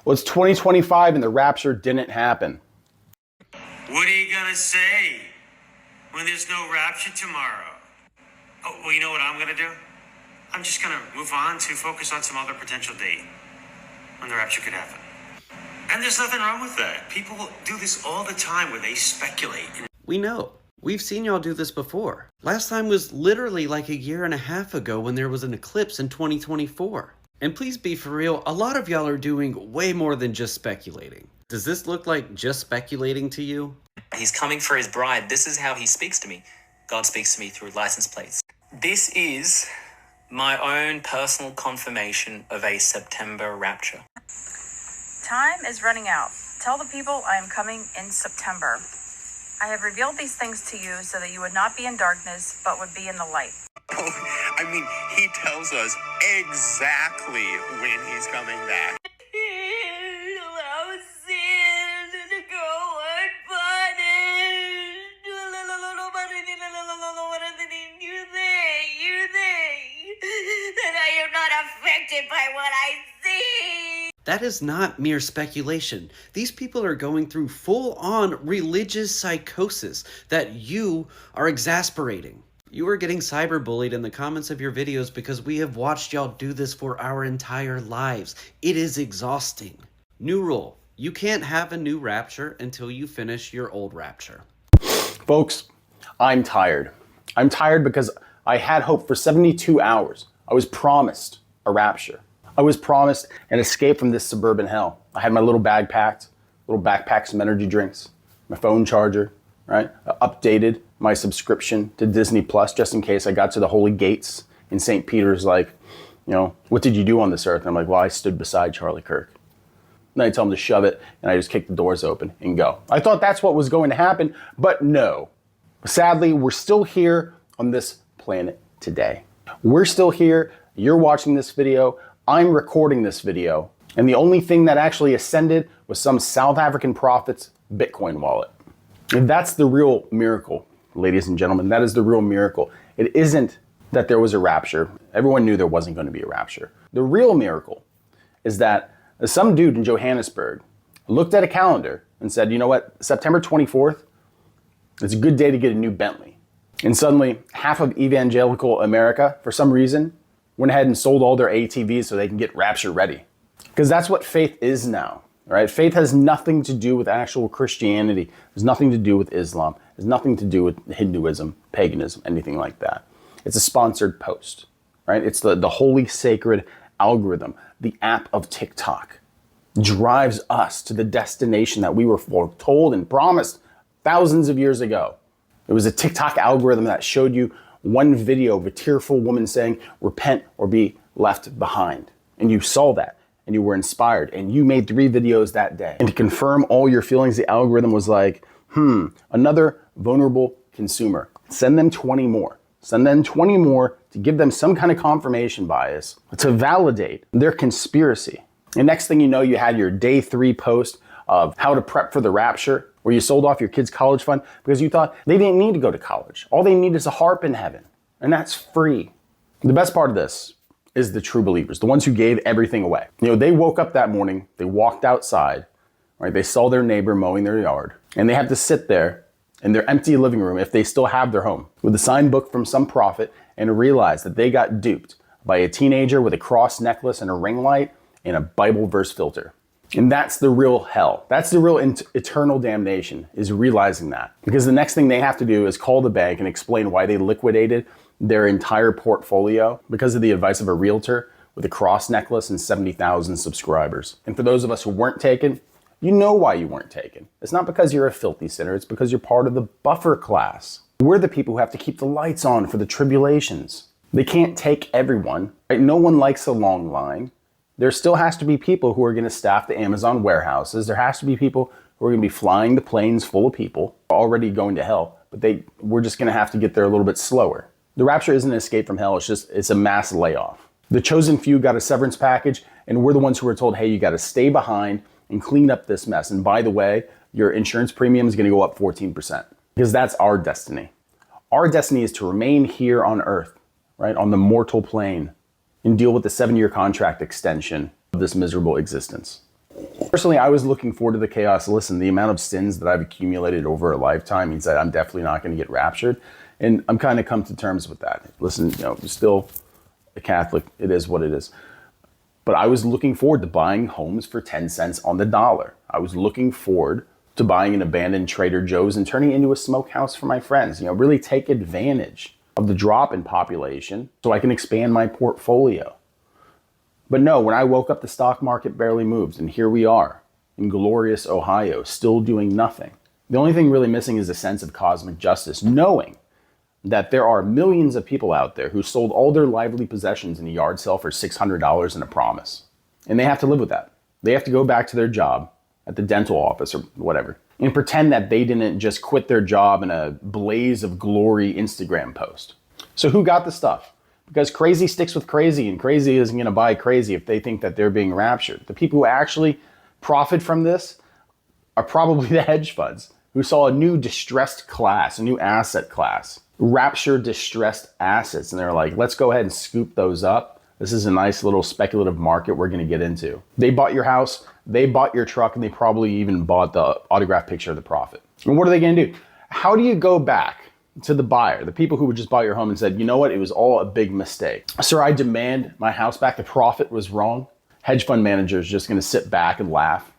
Well, it's 2025 and the rapture didn't happen. What are you gonna say when there's no rapture tomorrow? Oh, well, you know what I'm gonna do? I'm just gonna move on to focus on some other potential date when the rapture could happen. And there's nothing wrong with that. People do this all the time where they speculate. We know. We've seen y'all do this before. Last time was literally like a year and a half ago when there was an eclipse in 2024. And please be for real, a lot of y'all are doing way more than just speculating. Does this look like just speculating to you? He's coming for his bride. This is how he speaks to me. God speaks to me through license plates. This is my own personal confirmation of a September rapture. Time is running out. Tell the people I am coming in September. I have revealed these things to you so that you would not be in darkness, but would be in the light. Oh, I mean, he tells us exactly when he's coming back. Allow sin to go unpunished. You think that I am not affected by what I see. That is not mere speculation. These people are going through full-on religious psychosis that you are exasperating. You are getting cyberbullied in the comments of your videos because we have watched y'all do this for our entire lives. It is exhausting. New rule. You can't have a new rapture until you finish your old rapture. Folks, I'm tired. I'm tired because I had hope for 72 hours. I was promised a rapture. I was promised an escape from this suburban hell. I had my little bag packed, little backpack, some energy drinks, my phone charger, right? I updated my subscription to Disney Plus just in case I got to the holy gates in St. Peter's like, you know, what did you do on this earth? And I'm like, well, I stood beside Charlie Kirk. And I tell him to shove it, and I just kick the doors open and go. I thought that's what was going to happen, but no. Sadly, we're still here on this planet today. We're still here. You're watching this video. I'm recording this video. And the only thing that actually ascended was some South African prophet's Bitcoin wallet. And that's the real miracle, ladies and gentlemen. That is the real miracle. It isn't that there was a rapture. Everyone knew there wasn't going to be a rapture. The real miracle is that some dude in Johannesburg looked at a calendar and said, you know what, September 24th, it's a good day to get a new Bentley. And suddenly, half of evangelical America, for some reason, went ahead and sold all their ATVs so they can get rapture ready. Because that's what faith is now, right? Faith has nothing to do with actual Christianity. There's nothing to do with Islam. There's nothing to do with Hinduism, paganism, anything like that. It's a sponsored post, right? It's the holy sacred algorithm. The app of TikTok drives us to the destination that we were foretold and promised thousands of years ago. It was a TikTok algorithm that showed you one video of a tearful woman saying, repent or be left behind. And you saw that and you were inspired and you made 3 videos that day. And to confirm all your feelings, the algorithm was like, another vulnerable consumer. Send them 20 more. Send them 20 more to give them some kind of confirmation bias to validate their conspiracy. And next thing you know, you had your day 3 post of how to prep for the rapture, where you sold off your kids' college fund because you thought they didn't need to go to college. All they need is a harp in heaven, and that's free. The best part of this is the true believers, the ones who gave everything away. You know, they woke up that morning, they walked outside, right? They saw their neighbor mowing their yard, and they had to sit there in their empty living room, if they still have their home, with a signed book from some prophet and realize that they got duped by a teenager with a cross necklace and a ring light and a Bible verse filter. And that's the real hell. That's the real eternal damnation, is realizing that. Because the next thing they have to do is call the bank and explain why they liquidated their entire portfolio because of the advice of a realtor with a cross necklace and 70,000 subscribers. And for those of us who weren't taken, you know why you weren't taken. It's not because you're a filthy sinner, it's because you're part of the buffer class. We're the people who have to keep the lights on for the tribulations. They can't take everyone, right? No one likes a long line. There still has to be people who are going to staff the Amazon warehouses. There has to be people who are going to be flying the planes full of people already going to hell, but we're just going to have to get there a little bit slower. The rapture isn't an escape from hell. It's a mass layoff. The chosen few got a severance package, and we're the ones who were told, hey, you got to stay behind and clean up this mess. And by the way, your insurance premium is going to go up 14% because that's our destiny. Our destiny is to remain here on earth, right, on the mortal plane, and deal with the 7-year contract extension of this miserable existence. Personally, I was looking forward to the chaos. Listen, the amount of sins that I've accumulated over a lifetime means that I'm definitely not going to get raptured. And I'm kind of come to terms with that. Listen, still a Catholic. It is what it is. But I was looking forward to buying homes for 10 cents on the dollar. I was looking forward to buying an abandoned Trader Joe's and turning it into a smokehouse for my friends. Really take advantage of the drop in population so I can expand my portfolio. But no, when I woke up, the stock market barely moves. And here we are in glorious Ohio, still doing nothing. The only thing really missing is a sense of cosmic justice, knowing that there are millions of people out there who sold all their lively possessions in a yard sale for $600 and a promise. And they have to live with that. They have to go back to their job at the dental office or whatever and pretend that they didn't just quit their job in a blaze of glory Instagram post. So who got the stuff? Because crazy sticks with crazy, and crazy isn't going to buy crazy if they think that they're being raptured. The people who actually profit from this are probably the hedge funds who saw a new distressed class, a new asset class. Rapture distressed assets, and they're like, let's go ahead and scoop those up. This is a nice little speculative market we're going to get into. They bought your house, they bought your truck, and they probably even bought the autographed picture of the prophet. And what are they going to do? How do you go back to the buyer, the people who would just buy your home and said, you know what, it was all a big mistake. Sir, I demand my house back. The prophet was wrong. Hedge fund manager is just going to sit back and laugh,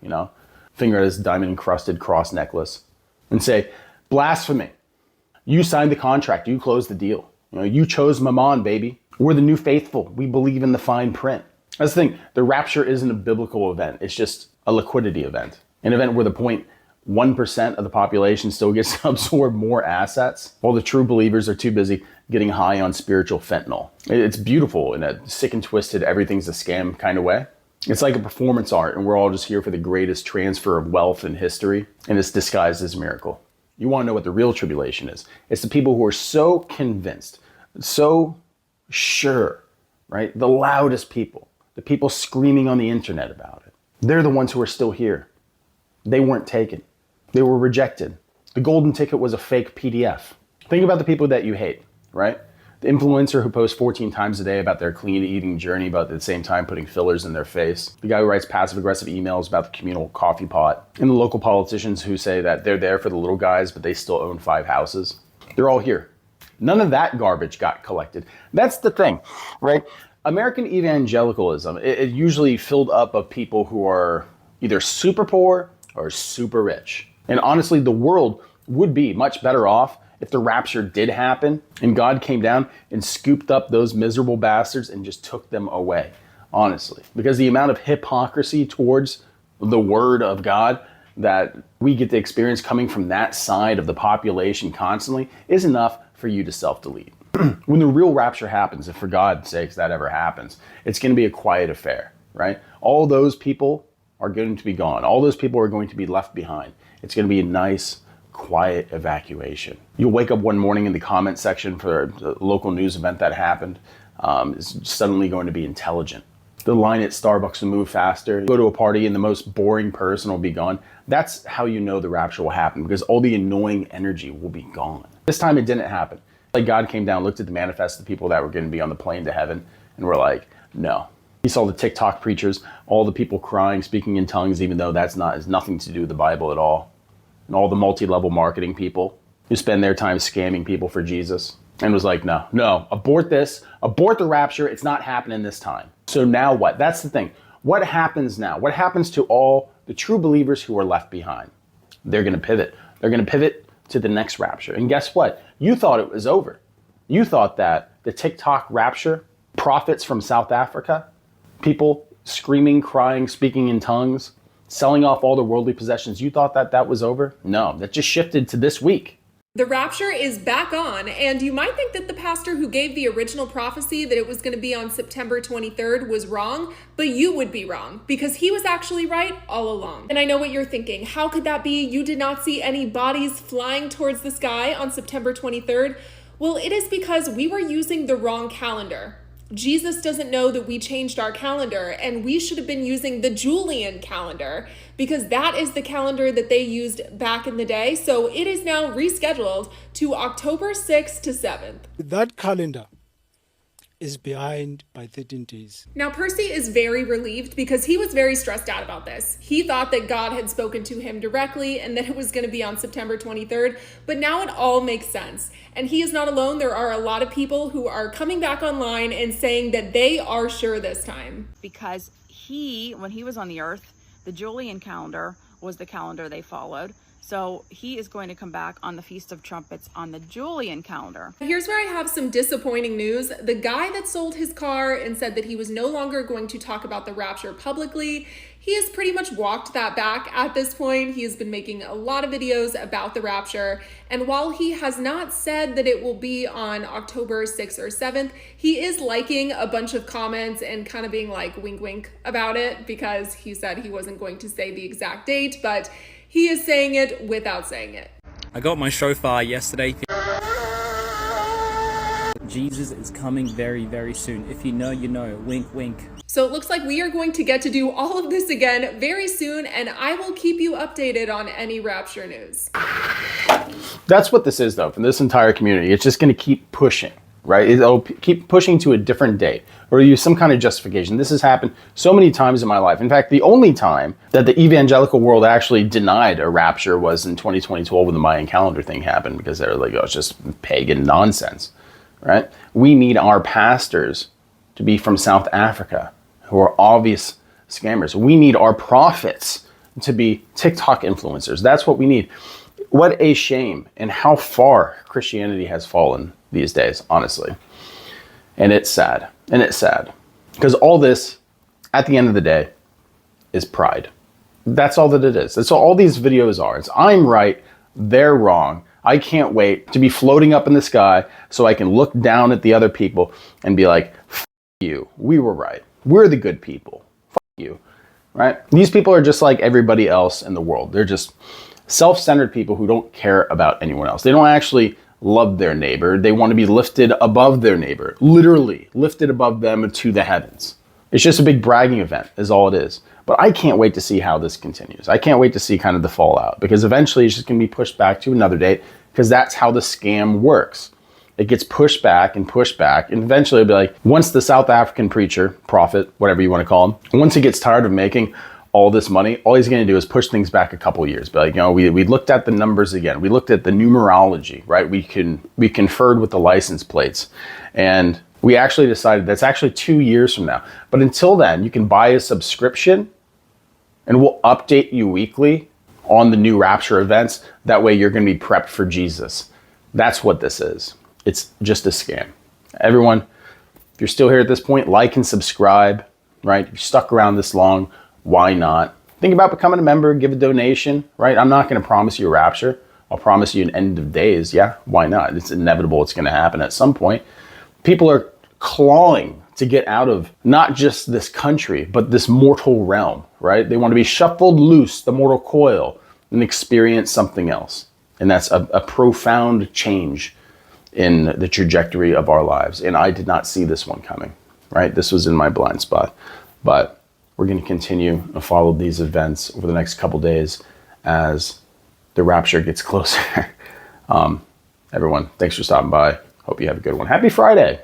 finger at his diamond encrusted cross necklace and say, blasphemy. You signed the contract. You closed the deal. You chose Mammon, baby. We're the new faithful. We believe in the fine print. That's the thing. The rapture isn't a biblical event. It's just a liquidity event. An event where the 0.1% of the population still gets to absorb more assets while the true believers are too busy getting high on spiritual fentanyl. It's beautiful in a sick and twisted, everything's a scam kind of way. It's like a performance art, and we're all just here for the greatest transfer of wealth in history, and it's disguised as a miracle. You want to know what the real tribulation is? It's the people who are so convinced, so sure, right? The loudest people, the people screaming on the internet about it. They're the ones who are still here. They weren't taken. They were rejected. The golden ticket was a fake PDF. Think about the people that you hate, right? The influencer who posts 14 times a day about their clean eating journey, but at the same time putting fillers in their face. The guy who writes passive-aggressive emails about the communal coffee pot. And the local politicians who say that they're there for the little guys, but they still own 5 houses. They're all here. None of that garbage got collected. That's the thing, right? American evangelicalism, it usually filled up of people who are either super poor or super rich. And honestly, the world would be much better off if the rapture did happen and God came down and scooped up those miserable bastards and just took them away, honestly. Because the amount of hypocrisy towards the word of God that we get to experience coming from that side of the population constantly is enough for you to self-delete. When the real rapture happens, if for God's sakes that ever happens, it's going to be a quiet affair, right? All those people are going to be gone. All those people are going to be left behind. It's going to be a nice, quiet evacuation. You'll wake up one morning in the comment section for a local news event that happened. Is suddenly going to be intelligent. The line at Starbucks will move faster. Go to a party and the most boring person will be gone. That's how you know the rapture will happen, because all the annoying energy will be gone. This time it didn't happen. Like God came down, looked at the manifest of the people that were going to be on the plane to heaven, and we're like, no. He saw the TikTok preachers, all the people crying, speaking in tongues, even though has nothing to do with the Bible at all. And all the multi-level marketing people who spend their time scamming people for Jesus, and was like, no, abort this, abort the rapture. It's not happening this time. So now what? That's the thing. What happens now? What happens to all the true believers who are left behind? They're going to pivot. They're going to pivot to the next rapture. And guess what? You thought it was over. You thought that the TikTok rapture, prophets from South Africa, people screaming, crying, speaking in tongues, selling off all their worldly possessions, you thought that was over? No, that just shifted to this week. The rapture is back on, and you might think that the pastor who gave the original prophecy that it was going to be on September 23rd was wrong, but you would be wrong, because he was actually right all along. And I know what you're thinking. How could that be? You did not see any bodies flying towards the sky on September 23rd. Well, it is because we were using the wrong calendar. Jesus doesn't know that we changed our calendar, and we should have been using the Julian calendar, because that is the calendar that they used back in the day. So it is now rescheduled to October 6th to 7th. That calendar is behind by 13 days. Now, Percy is very relieved because he was very stressed out about this. He thought that God had spoken to him directly and that it was going to be on September 23rd, but now it all makes sense. And he is not alone. There are a lot of people who are coming back online and saying that they are sure this time. Because when he was on the earth, the Julian calendar was the calendar they followed. So he is going to come back on the Feast of Trumpets on the Julian calendar. Here's where I have some disappointing news. The guy that sold his car and said that he was no longer going to talk about the rapture publicly, he has pretty much walked that back at this point. He has been making a lot of videos about the rapture. And while he has not said that it will be on October 6th or 7th, he is liking a bunch of comments and kind of being like wink wink about it, because he said he wasn't going to say the exact date, but he is saying it without saying it. I got my shofar yesterday. Jesus is coming very, very soon. If you know, you know. Wink, wink. So it looks like we are going to get to do all of this again very soon, and I will keep you updated on any rapture news. That's what this is, though, from this entire community. It's just going to keep pushing, right? It'll keep pushing to a different date or use some kind of justification. This has happened so many times in my life. In fact, the only time that the evangelical world actually denied a rapture was in 2012 when the Mayan calendar thing happened, because they're like, oh, it's just pagan nonsense, right? We need our pastors to be from South Africa, who are obvious scammers. We need our prophets to be TikTok influencers. That's what we need. What a shame, and how far Christianity has fallen these days, honestly. And it's sad. And it's sad. Because all this, at the end of the day, is pride. That's all that it is. That's all these videos are. It's I'm right, they're wrong. I can't wait to be floating up in the sky so I can look down at the other people and be like, F you, we were right. We're the good people. F you, right? These people are just like everybody else in the world. They're just self-centered people who don't care about anyone else. They don't actually love their neighbor. They want to be lifted above their neighbor, literally lifted above them to the heavens. It's just a big bragging event is all it is. But I can't wait to see how this continues. I can't wait to see kind of the fallout, because eventually it's just going to be pushed back to another date, because that's how the scam works. It gets pushed back, and eventually it'll be like, once the South African preacher, prophet, whatever you want to call him, once he gets tired of making all this money, all he's going to do is push things back a couple of years. But like, you know, we looked at the numbers again. We looked at the numerology, right? We conferred with the license plates, and we actually decided that's actually 2 years from now. But until then, you can buy a subscription, and we'll update you weekly on the new rapture events. That way you're going to be prepped for Jesus. That's what this is. It's just a scam. Everyone, if you're still here at this point, like and subscribe, right? If you're stuck around this long, why not? Think about becoming a member, give a donation, right? I'm not going to promise you a rapture. I'll promise you an end of days. Yeah, why not? It's inevitable. It's going to happen at some point. People are clawing to get out of not just this country, but this mortal realm, right? They want to be shuffled loose, the mortal coil, and experience something else. And that's a profound change in the trajectory of our lives. And I did not see this one coming, right? This was in my blind spot. But we're going to continue to follow these events over the next couple days as the rapture gets closer. Everyone, thanks for stopping by. Hope you have a good one. Happy Friday.